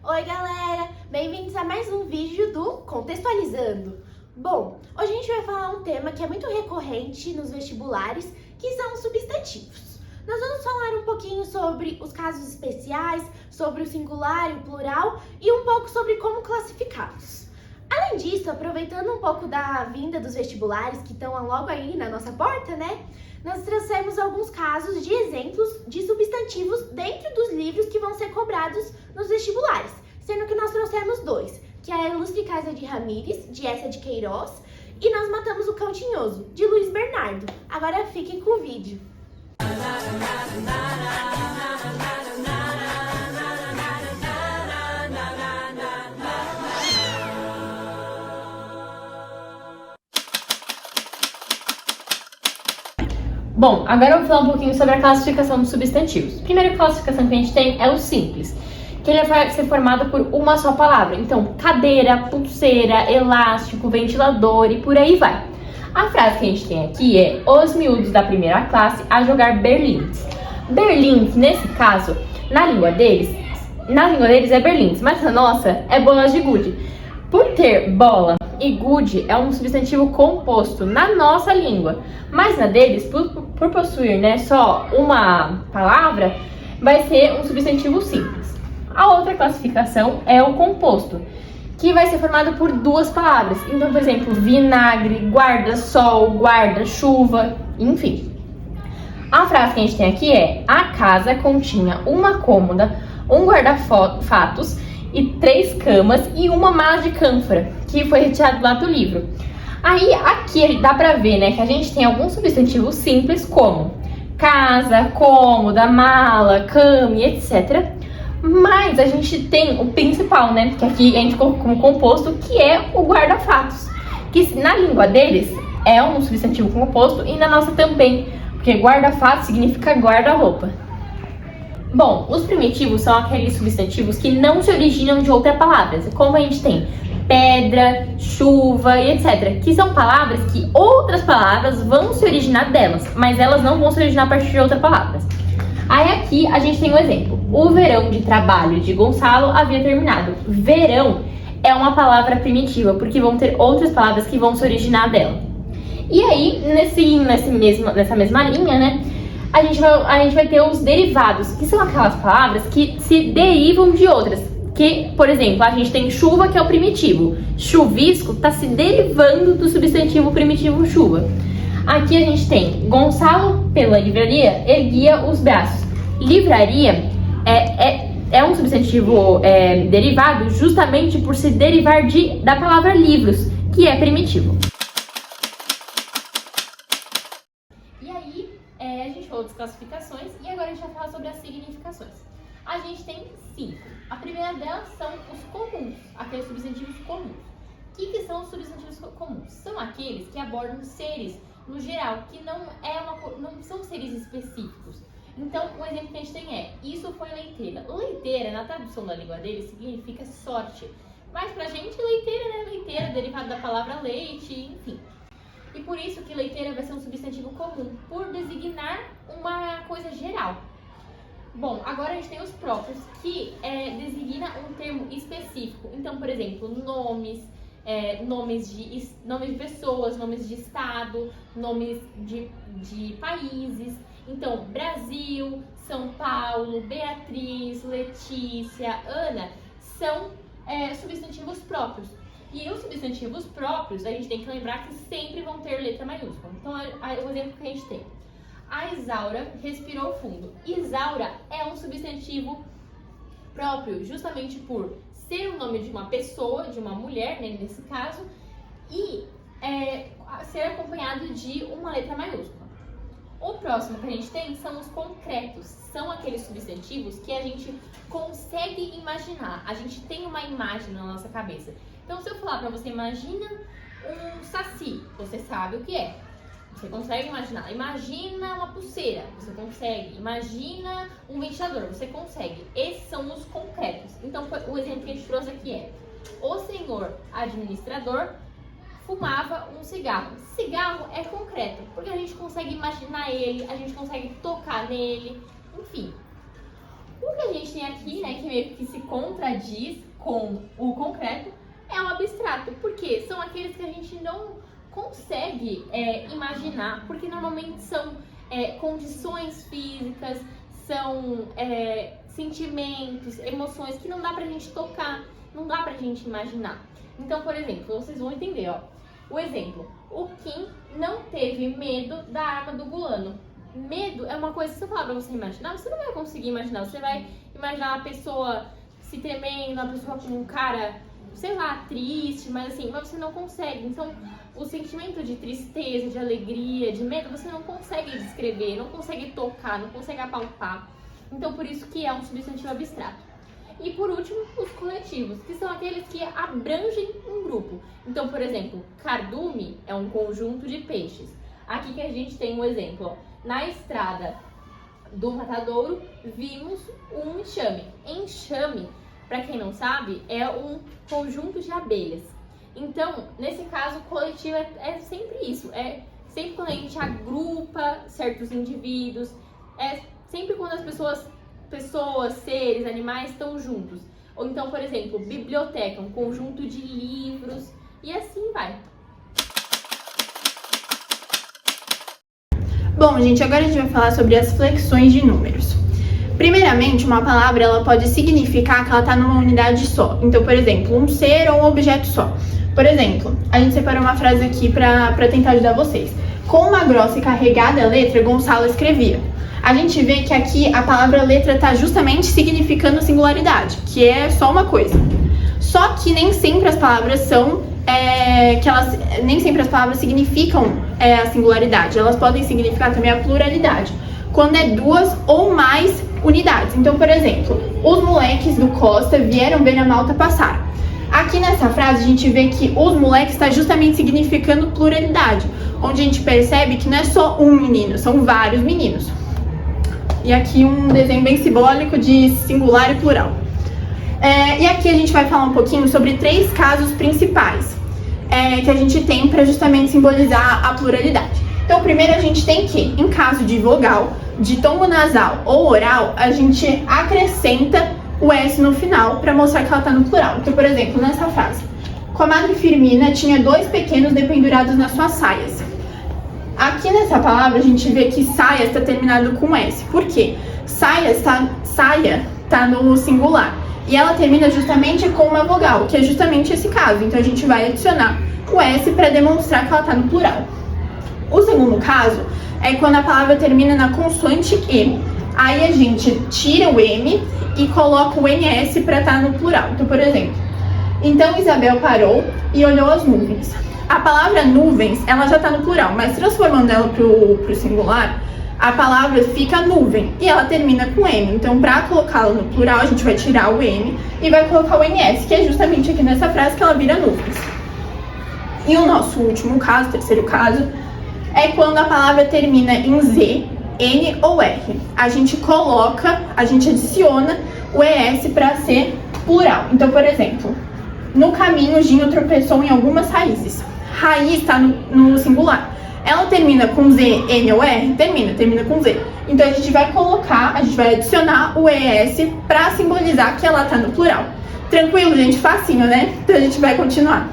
Oi galera, bem-vindos a mais um vídeo do Contextualizando. Bom, hoje a gente vai falar um tema que é muito recorrente nos vestibulares, que são os substantivos. Nós vamos falar um pouquinho sobre os casos especiais, sobre o singular e o plural e um pouco sobre como classificá-los. Além disso, aproveitando um pouco da vinda dos vestibulares que estão logo aí na nossa porta, né? Nós trouxemos alguns casos de exemplos de substantivos dentro dos livros que vão ser cobrados nos vestibulares, sendo que nós trouxemos dois, que é a Ilustre Casa de Ramírez, de Eça de Queiroz, e Nós Matamos o Cão Tinhoso, de Luiz Bernardo. Agora fiquem com o vídeo. Bom, agora eu vou falar um pouquinho sobre a classificação dos substantivos. A primeira classificação que a gente tem é o simples, que ele vai ser formado por uma só palavra. Então, cadeira, pulseira, elástico, ventilador e por aí vai. A frase que a gente tem aqui é: os miúdos da primeira classe a jogar berlindes. Berlindes, nesse caso, na língua deles é berlindes, mas na nossa é bolas de gude. Por ter bola e gude é um substantivo composto na nossa língua, mas na deles, por possuir só uma palavra, vai ser um substantivo simples. A outra classificação é o composto, que vai ser formado por duas palavras. Então, por exemplo, vinagre, guarda-sol, guarda-chuva, enfim. A frase que a gente tem aqui é: a casa continha uma cômoda, um guarda-fatos e 3 camas e uma mala de cânfora, que foi retirado lá do livro. Aí aqui dá pra ver, que a gente tem alguns substantivos simples como casa, cômoda, mala, cama, etc. Mas a gente tem o principal, que aqui a gente colocou como composto, que é o guarda-fatos, que na língua deles é um substantivo composto e na nossa também, porque guarda-fatos significa guarda-roupa. Bom, os primitivos são aqueles substantivos que não se originam de outras palavras, como a gente tem pedra, chuva e etc. Que são palavras que outras palavras vão se originar delas, mas elas não vão se originar a partir de outras palavras. Aí aqui a gente tem um exemplo: o verão de trabalho de Gonçalo havia terminado. Verão é uma palavra primitiva, porque vão ter outras palavras que vão se originar dela. E aí, nessa mesma linha, a gente vai ter os derivados, que são aquelas palavras que se derivam de outras. Que, por exemplo, a gente tem chuva, que é o primitivo. Chuvisco está se derivando do substantivo primitivo chuva. Aqui a gente tem Gonçalo, pela livraria, erguia os braços. Livraria é um substantivo derivado justamente por se derivar da palavra livros, que é primitivo. E aí, a gente falou das classificações e agora a gente vai falar sobre as significações. A gente tem 5. A primeira delas são os comuns, aqueles substantivos comuns. O que são os substantivos comuns? São aqueles que abordam seres no geral, que não são seres específicos. Então, o exemplo que a gente tem é: isso foi leiteira. Leiteira, na tradução da língua dele, significa sorte. Mas pra gente, leiteira, leiteira, derivado da palavra leite, enfim. E por isso que leiteira vai ser um substantivo comum, por designar uma coisa geral. Bom, agora a gente tem os próprios, que designa um termo específico. Então, por exemplo, nomes de pessoas, nomes de estado, nomes de países. Então, Brasil, São Paulo, Beatriz, Letícia, Ana são substantivos próprios. E os substantivos próprios, a gente tem que lembrar que sempre vão ter letra maiúscula. Então, o exemplo que a gente tem: a Isaura respirou fundo. Isaura é um substantivo próprio, justamente por ser o nome de uma pessoa, de uma mulher, nesse caso, e ser acompanhado de uma letra maiúscula. O próximo que a gente tem são os concretos. São aqueles substantivos que a gente consegue imaginar. A gente tem uma imagem na nossa cabeça. Então, se eu falar pra você: imagina um saci, você sabe o que é. Você consegue imaginar. Imagina uma pulseira, você consegue. Imagina um ventilador, você consegue. Esses são os concretos. Então, o exemplo que a gente trouxe aqui é: o senhor administrador fumava um cigarro. Cigarro é concreto, porque a gente consegue imaginar ele, a gente consegue tocar nele, enfim. O que a gente tem aqui, né, que meio que se contradiz com o concreto, é o abstrato. Porque são aqueles que a gente não consegue imaginar, porque normalmente são condições físicas, são sentimentos, emoções que não dá pra gente tocar, não dá pra gente imaginar. Então, por exemplo, vocês vão entender, ó. O exemplo, o Kim não teve medo da arma do Gulano. Medo é uma coisa que se eu falar pra você imaginar, você não vai conseguir imaginar. Você vai imaginar uma pessoa se tremendo, uma pessoa com um cara, sei lá, triste, mas assim, mas você não consegue. Então, o sentimento de tristeza, de alegria, de medo, você não consegue descrever, não consegue tocar, não consegue apalpar. Então, por isso que é um substantivo abstrato. E por último, os coletivos, que são aqueles que abrangem um grupo. Então, por exemplo, cardume é um conjunto de peixes. Aqui que a gente tem um exemplo, ó. Na estrada do Matadouro, vimos um enxame. Enxame, para quem não sabe, é um conjunto de abelhas. Então, nesse caso, o coletivo é sempre isso. É sempre quando a gente agrupa certos indivíduos. É sempre quando as pessoas, seres, animais estão juntos. Ou então, por exemplo, biblioteca, um conjunto de livros. E assim vai. Bom, gente, agora a gente vai falar sobre as flexões de números. Primeiramente, uma palavra ela pode significar que ela está numa unidade só. Então, por exemplo, um ser ou um objeto só. Por exemplo, a gente separou uma frase aqui para tentar ajudar vocês. Com uma grossa e carregada letra, Gonçalo escrevia. A gente vê que aqui a palavra letra está justamente significando singularidade, que é só uma coisa. Só que nem sempre as palavras nem sempre as palavras significam a singularidade. Elas podem significar também a pluralidade, quando é duas ou mais unidades. Então, por exemplo, os moleques do Costa vieram ver a Malta passar. Aqui nessa frase a gente vê que os moleques está justamente significando pluralidade, onde a gente percebe que não é só um menino, são vários meninos. E aqui um desenho bem simbólico de singular e plural. E aqui a gente vai falar um pouquinho sobre 3 casos principais que a gente tem para justamente simbolizar a pluralidade. Então, primeiro a gente tem que, em caso de vogal, de tombo nasal ou oral, a gente acrescenta o S no final para mostrar que ela está no plural. Então, por exemplo, nessa frase, comadre Firmina tinha 2 pequenos dependurados nas suas saias. Aqui nessa palavra a gente vê que saia está terminado com S. Por quê? Saia está no singular. E ela termina justamente com uma vogal, que é justamente esse caso. Então a gente vai adicionar o S para demonstrar que ela está no plural. O segundo caso é quando a palavra termina na consoante M. Aí a gente tira o M e coloca o NS para estar no plural. Então, por exemplo, então Isabel parou e olhou as nuvens. A palavra nuvens, ela já está no plural, mas transformando ela para o singular, a palavra fica nuvem e ela termina com M. Então, para colocá-la no plural, a gente vai tirar o M e vai colocar o NS, que é justamente aqui nessa frase que ela vira nuvens. E o nosso último caso, terceiro caso, é quando a palavra termina em Z, N ou R. A gente adiciona o ES para ser plural. Então, por exemplo, no caminho, Ginho tropeçou em algumas raízes. Raiz está no singular. Ela termina com Z, N ou R? Termina com Z. Então a gente vai adicionar o ES para simbolizar que ela está no plural. Tranquilo, gente? Facinho, né? Então a gente vai continuar.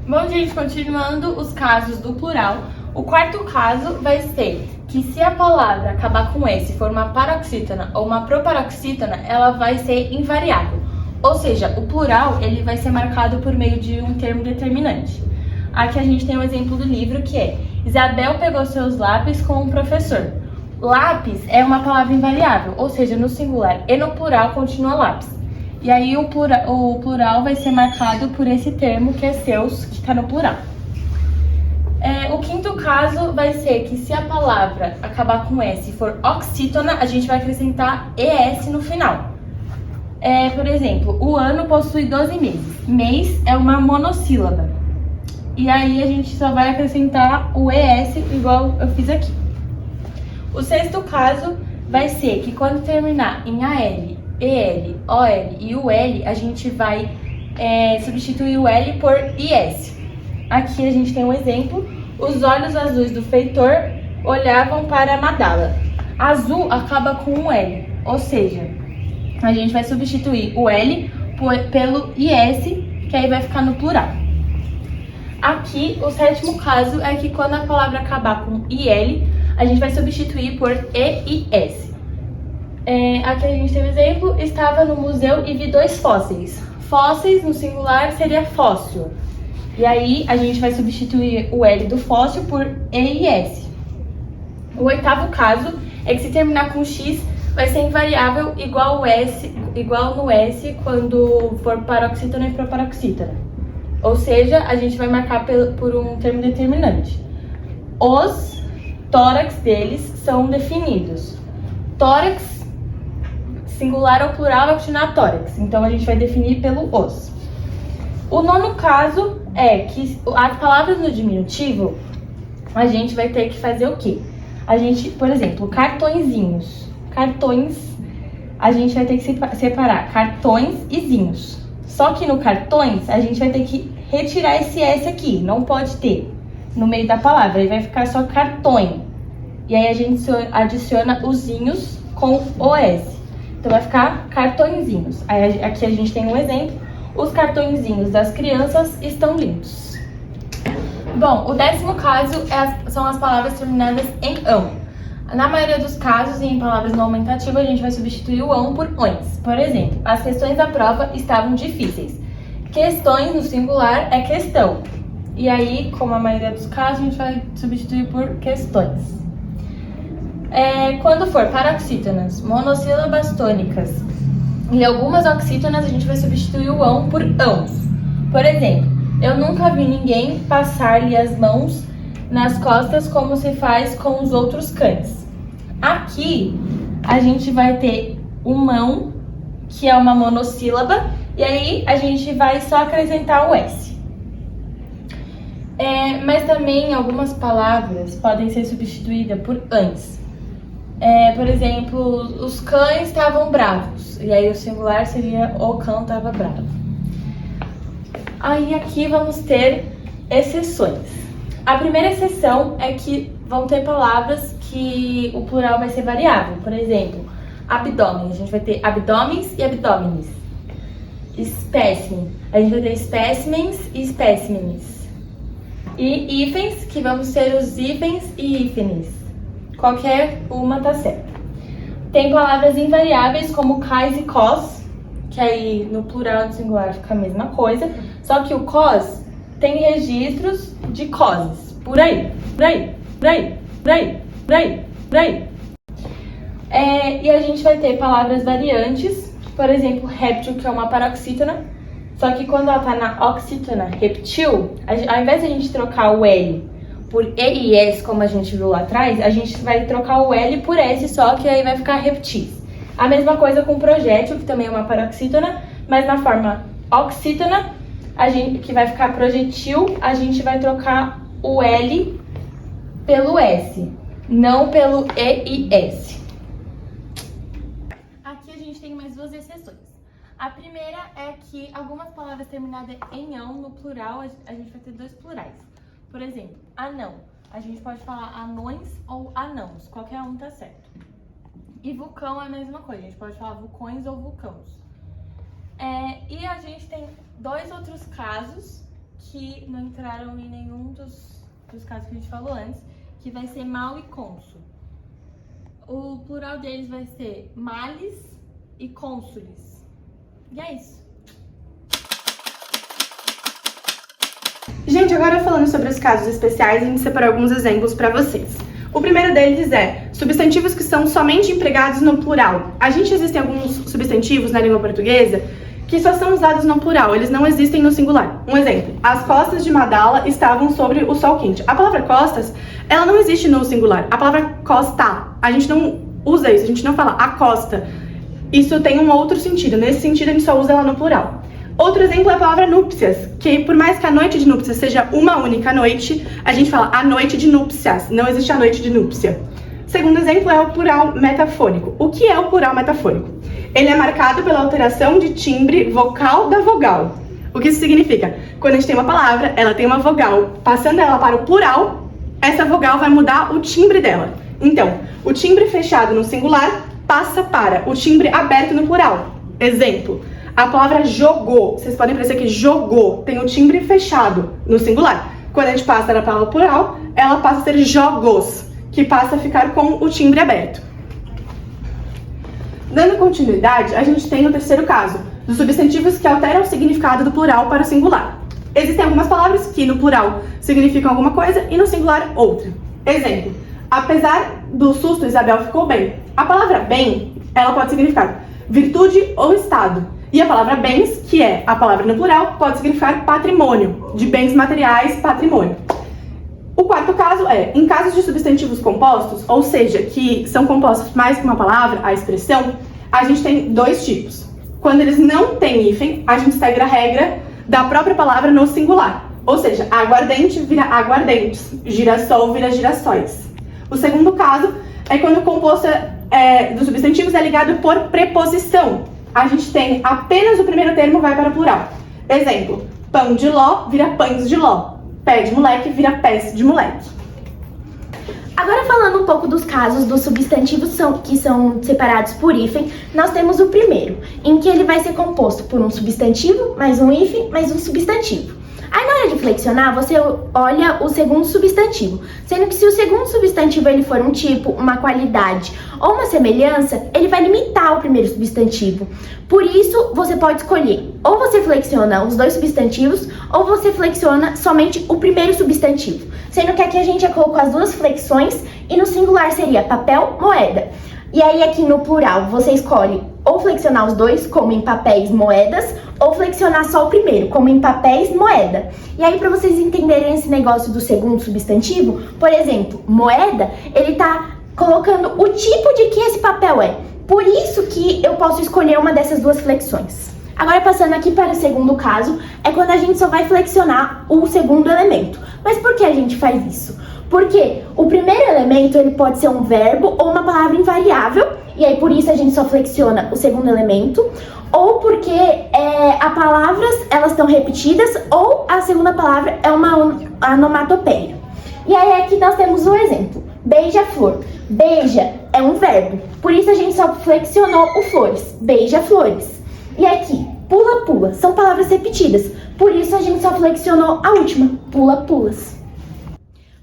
Bom, gente, continuando os casos do plural, o quarto caso vai ser que se a palavra acabar com S, for uma paroxítona ou uma proparoxítona, ela vai ser invariável. Ou seja, o plural ele vai ser marcado por meio de um termo determinante. Aqui a gente tem um exemplo do livro que é Isabel pegou seus lápis com o professor. Lápis é uma palavra invariável, ou seja, no singular e no plural continua lápis. E aí o plural vai ser marcado por esse termo que é seus, que está no plural. O quinto caso vai ser que se a palavra acabar com S e for oxítona, a gente vai acrescentar ES no final. Por exemplo, o ano possui 12 meses. Mês é uma monossílaba. E aí a gente só vai acrescentar o ES igual eu fiz aqui. O sexto caso vai ser que quando terminar em AL, EL, OL e UL, a gente vai substituir o L por IS. Aqui a gente tem um exemplo. Os olhos azuis do feitor olhavam para Madala. Azul acaba com um L, ou seja, a gente vai substituir o L pelo IS, que aí vai ficar no plural. Aqui, o sétimo caso é que quando a palavra acabar com IL, a gente vai substituir por EIS. Aqui a gente tem um exemplo: estava no museu e vi 2 fósseis. Fósseis no singular seria fóssil. E aí a gente vai substituir o L do fóssil por EIS. O oitavo caso é que se terminar com X, vai ser invariável igual no S quando for paroxítona e proparoxítona. Ou seja, a gente vai marcar por um termo determinante. Os tórax deles são definidos. Tórax, singular ou plural, vai continuar tórax. Então, a gente vai definir pelo os. O nono caso é que as palavras no diminutivo, a gente vai ter que fazer o quê? A gente, por exemplo, cartõezinhos. Cartões, a gente vai ter que separar cartões e zinhos. Só que no cartões, a gente vai ter que retirar esse S aqui. Não pode ter no meio da palavra. Aí vai ficar só cartões. E aí a gente adiciona os zinhos com o S. Então vai ficar cartõezinhos. Aí aqui a gente tem um exemplo. Os cartõezinhos das crianças estão lindos. Bom, o 10º caso são as palavras terminadas em ão. Na maioria dos casos, em palavras no aumentativo, a gente vai substituir o ão por ões. Por exemplo, as questões da prova estavam difíceis. Questões no singular é questão. E aí, como a maioria dos casos, a gente vai substituir por questões. Quando for paroxítonas, monossílabas tônicas e algumas oxítonas, a gente vai substituir o ão por ãos. Por exemplo, eu nunca vi ninguém passar-lhe as mãos nas costas como se faz com os outros cães. Aqui, a gente vai ter o mão, que é uma monossílaba, e aí a gente vai só acrescentar o S. Mas também algumas palavras podem ser substituídas por ães. Por exemplo, os cães estavam bravos, e aí o singular seria o cão estava bravo. Aí aqui vamos ter exceções. A primeira exceção é que vão ter palavras que o plural vai ser variável. Por exemplo, abdômen, a gente vai ter abdômenes e abdômenes. Espécimen, a gente vai ter espécimens e espécimenes. E hífens, que vamos ter os hífens e hífenes. Qualquer uma tá certa. Tem palavras invariáveis como cais e cós, que aí no plural e no singular fica a mesma coisa, só que o cós tem registros de coses. Por aí. E a gente vai ter palavras variantes, por exemplo, réptil, que é uma paroxítona, só que quando ela tá na oxítona, reptil, ao invés de a gente trocar o L por E e S, como a gente viu lá atrás, a gente vai trocar o L por S só, que aí vai ficar reptis. A mesma coisa com projétil, que também é uma paroxítona, mas na forma oxítona, que vai ficar projetil, a gente vai trocar o L pelo S, não pelo E e S. Aqui a gente tem mais 2 exceções. A primeira é que algumas palavras terminadas em ão, no plural, a gente vai ter 2 plurais. Por exemplo, anão. A gente pode falar anões ou anãos, qualquer um tá certo. E vulcão é a mesma coisa, a gente pode falar vulcões ou vulcãos. E a gente tem 2 outros casos que não entraram em nenhum dos casos que a gente falou antes, que vai ser mal e cônsul. O plural deles vai ser males e cônsules. E é isso. Gente, agora falando sobre os casos especiais, a gente separou alguns exemplos para vocês. O primeiro deles é substantivos que são somente empregados no plural. Existem alguns substantivos na língua portuguesa que só são usados no plural, eles não existem no singular. Um exemplo, as costas de Madala estavam sobre o sol quente. A palavra costas, ela não existe no singular. A palavra costa, a gente não usa isso, a gente não fala a costa. Isso tem um outro sentido, nesse sentido a gente só usa ela no plural. Outro exemplo é a palavra núpcias, que por mais que a noite de núpcias seja uma única noite, a gente fala a noite de núpcias, não existe a noite de núpcia. Segundo exemplo é o plural metafônico. O que é o plural metafônico? Ele é marcado pela alteração de timbre vocal da vogal. O que isso significa? Quando a gente tem uma palavra, ela tem uma vogal, passando ela para o plural, essa vogal vai mudar o timbre dela. Então, o timbre fechado no singular passa para o timbre aberto no plural. Exemplo, a palavra jogou. Vocês podem perceber que jogou tem o timbre fechado no singular. Quando a gente passa para a palavra plural, ela passa a ser jogos, que passa a ficar com o timbre aberto. Dando continuidade, a gente tem o terceiro caso, dos substantivos que alteram o significado do plural para o singular. Existem algumas palavras que no plural significam alguma coisa e no singular outra. Exemplo, apesar do susto, Isabel ficou bem. A palavra bem, ela pode significar virtude ou estado. E a palavra bens, que é a palavra no plural, pode significar patrimônio, de bens materiais, patrimônio. O quarto caso é, em casos de substantivos compostos, ou seja, que são compostos mais que uma palavra, a expressão, a gente tem dois tipos. Quando eles não têm hífen, a gente segue a regra da própria palavra no singular. Ou seja, aguardente vira aguardentes, girassol vira girassóis. O segundo caso é quando o composto dos substantivos é ligado por preposição. A gente tem apenas o primeiro termo vai para o plural. Exemplo, pão de ló vira pães de ló. Pé de moleque vira pés de moleque. Agora falando um pouco dos casos dos substantivos que são separados por hífen, nós temos o primeiro, em que ele vai ser composto por um substantivo, mais um hífen, mais um substantivo. Aí na hora de flexionar, você olha o segundo substantivo, sendo que se o segundo substantivo ele for um tipo, uma qualidade ou uma semelhança, ele vai limitar o primeiro substantivo. Por isso, você pode escolher, ou você flexiona os dois substantivos, ou você flexiona somente o primeiro substantivo. Sendo que aqui a gente já colocou as duas flexões e no singular seria papel, moeda. E aí aqui no plural você escolhe ou flexionar os dois, como em papéis, moedas, ou flexionar só o primeiro, como em papéis, moeda. E aí para vocês entenderem esse negócio do segundo substantivo, por exemplo, moeda, ele tá colocando o tipo de que esse papel é. Por isso que eu posso escolher uma dessas duas flexões. Agora passando aqui para o segundo caso, é quando a gente só vai flexionar o segundo elemento. Mas por que a gente faz isso? Porque o primeiro elemento ele pode ser um verbo ou uma palavra invariável, e aí por isso a gente só flexiona o segundo elemento, ou porque as palavras elas estão repetidas, ou a segunda palavra é uma onomatopeia. E aí aqui nós temos um exemplo, beija-flor. Beija é um verbo, por isso a gente só flexionou o flores, beija-flores. E aqui, pula-pula, são palavras repetidas, por isso a gente só flexionou a última, pula-pulas.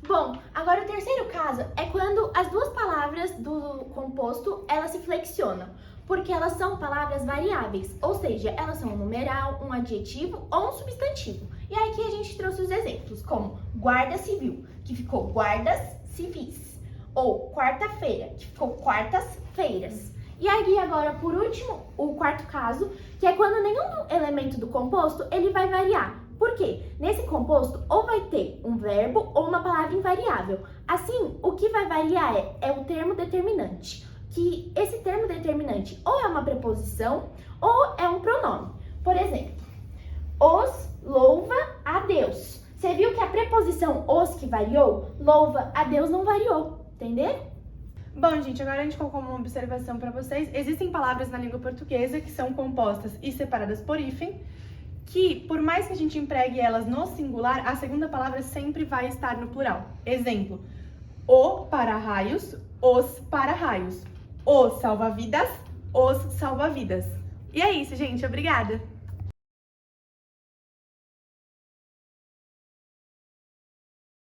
Bom, agora o terceiro caso é quando as duas palavras do composto, elas se flexionam, porque elas são palavras variáveis, ou seja, elas são um numeral, um adjetivo ou um substantivo. E aí aqui a gente trouxe os exemplos, como guarda civil, que ficou guardas civis, ou quarta-feira, que ficou quartas-feiras. E aí agora, por último, o quarto caso, que é quando nenhum elemento do composto, ele vai variar. Por quê? Nesse composto, ou vai ter um verbo ou uma palavra invariável. Assim, o que vai variar é o termo determinante. Que esse termo determinante ou é uma preposição ou é um pronome. Por exemplo, os louva a Deus. Você viu que a preposição os que variou, louva a Deus não variou, entendeu? Bom, gente, agora a gente colocou uma observação para vocês. Existem palavras na língua portuguesa que são compostas e separadas por hífen, que, por mais que a gente empregue elas no singular, a segunda palavra sempre vai estar no plural. Exemplo, o para-raios, os para-raios. Os salva-vidas, os salva-vidas. E é isso, gente. Obrigada!